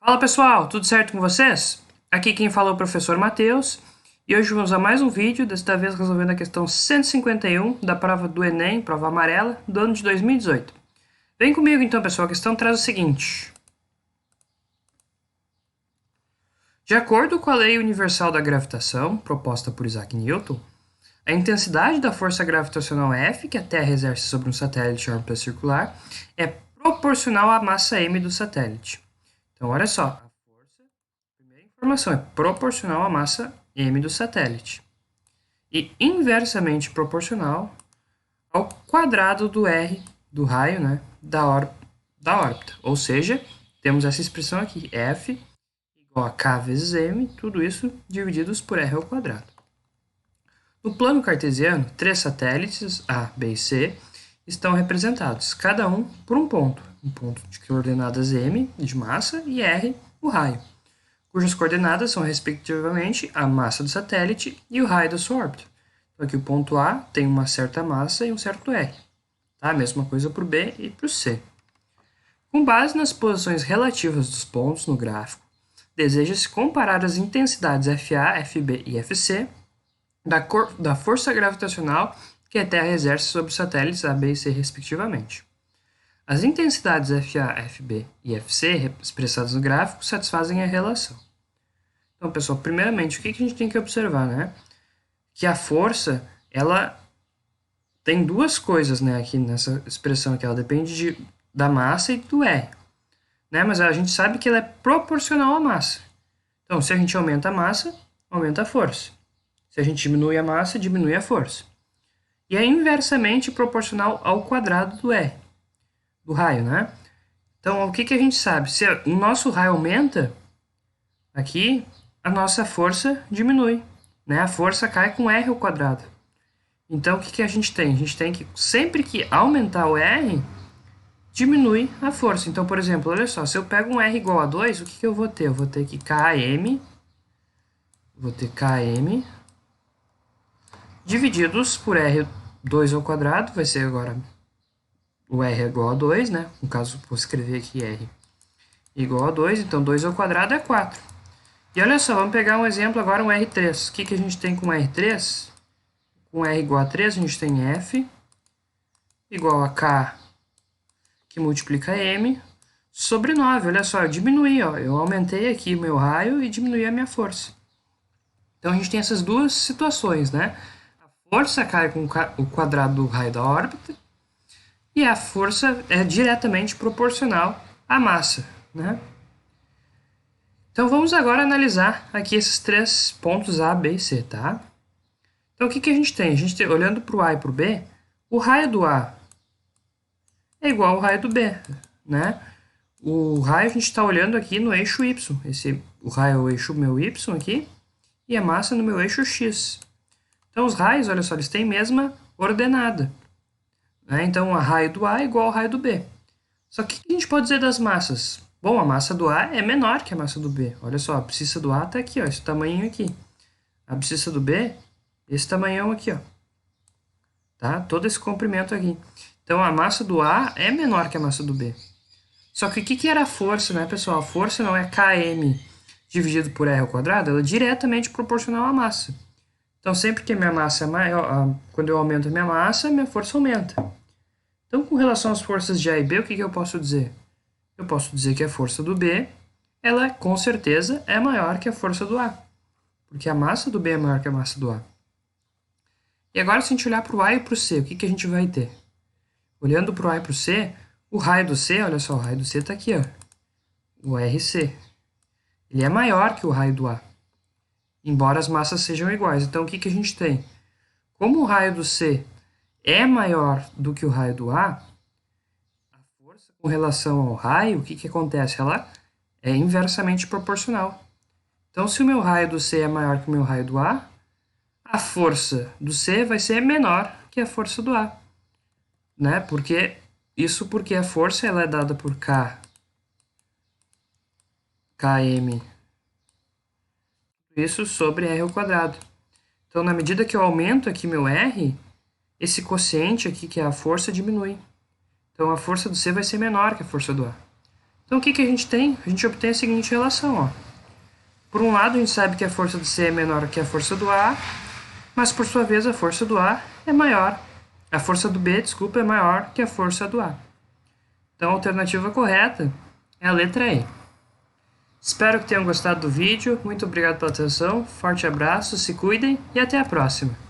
Fala pessoal, tudo certo com vocês? Aqui quem fala é o professor Matheus e hoje vamos a mais um vídeo, desta vez resolvendo a questão 151 da prova do Enem, prova amarela, do ano de 2018. Vem comigo então pessoal, a questão traz o seguinte. De acordo com a lei universal da gravitação, proposta por Isaac Newton, a intensidade da força gravitacional F que a Terra exerce sobre um satélite em órbita circular é proporcional à massa m do satélite. Então, olha só, a primeira informação é proporcional à massa m do satélite e inversamente proporcional ao quadrado do r do raio, né, da órbita. Ou seja, temos essa expressão aqui, F igual a k vezes m, tudo isso divididos por r ao quadrado. No plano cartesiano, três satélites, A, B e C, estão representados, cada um por um ponto de coordenadas m, de massa, e r, o raio, cujas coordenadas são, respectivamente, a massa do satélite e o raio da sua órbita. Então, aqui o ponto A tem uma certa massa e um certo r. Tá? A mesma coisa para o B e para o C. Com base nas posições relativas dos pontos no gráfico, deseja-se comparar as intensidades FA, FB e FC da força gravitacional que a Terra exerce sobre os satélites A, B e C, respectivamente. As intensidades FA, FB e FC, expressadas no gráfico, satisfazem a relação. Então, pessoal, primeiramente, o que a gente tem que observar, né? Que a força, ela tem duas coisas, né, aqui nessa expressão aqui, ela depende da massa e do R, né? Mas a gente sabe que ela é proporcional à massa. Então, se a gente aumenta a massa, aumenta a força. Se a gente diminui a massa, diminui a força. E é inversamente proporcional ao quadrado do R, do raio, né? Então, o que a gente sabe? Se o nosso raio aumenta, aqui, a nossa força diminui, né? A força cai com R ao quadrado. Então, o que a gente tem? A gente tem que, sempre que aumentar o R, diminui a força. Então, por exemplo, olha só, se eu pego um R igual a 2, o que eu vou ter? Eu vou ter que Km, divididos por R2 ao quadrado, vai ser agora o R igual a 2, né? No caso, vou escrever aqui R igual a 2, então 2 ao quadrado é 4. E olha só, vamos pegar um exemplo agora, um R3. O que a gente tem com R3? Com R igual a 3, a gente tem F igual a K, que multiplica M, sobre 9. Olha só, eu diminuí, ó. Eu aumentei aqui o meu raio e diminuí a minha força. Então, a gente tem essas duas situações, né? A força cai com o quadrado do raio da órbita e a força é diretamente proporcional à massa, né? Então, vamos agora analisar aqui esses três pontos A, B e C, tá? Então, o que a gente tem? A gente tem, olhando para o A e para o B, o raio do A é igual ao raio do B, né? O raio a gente está olhando aqui no eixo Y. O raio é o eixo meu Y aqui e a massa no meu eixo X. Então, os raios, olha só, eles têm mesma ordenada, né? Então, o raio do A é igual ao raio do B. Só que o que a gente pode dizer das massas? Bom, a massa do A é menor que a massa do B. Olha só, a abscissa do A está aqui, ó, esse tamanho aqui. A abscissa do B, esse tamanhão aqui, ó. Tá? Todo esse comprimento aqui. Então, a massa do A é menor que a massa do B. Só que o que era a força, né, pessoal? A força não é Km dividido por R ao quadrado, ela é diretamente proporcional à massa. Então, sempre que a minha massa é maior, quando eu aumento a minha massa, minha força aumenta. Então, com relação às forças de A e B, o que eu posso dizer? Eu posso dizer que a força do B, ela com certeza é maior que a força do A. Porque a massa do B é maior que a massa do A. E agora, se a gente olhar para o A e para o C, o que a gente vai ter? Olhando para o A e para o C, o raio do C, olha só, o raio do C está aqui, ó, o RC. Ele é maior que o raio do A, embora as massas sejam iguais. Então, o que a gente tem? Como o raio do C é maior do que o raio do A, a força com relação ao raio, o que acontece? Ela é inversamente proporcional. Então, se o meu raio do C é maior que o meu raio do a força do C vai ser menor que a força do A, né? Porque a força ela é dada por Km, isso sobre R ao quadrado. Então, na medida que eu aumento aqui meu R, esse quociente aqui, que é a força, diminui. Então, a força do C vai ser menor que a força do A. Então o que a gente tem? A gente obtém a seguinte relação, ó. Por um lado, a gente sabe que a força do C é menor que a força do A, mas por sua vez a força do A é maior. A força do B, desculpa, é maior que a força do A. Então a alternativa correta é a letra E. Espero que tenham gostado do vídeo. Muito obrigado pela atenção. Forte abraço, se cuidem e até a próxima.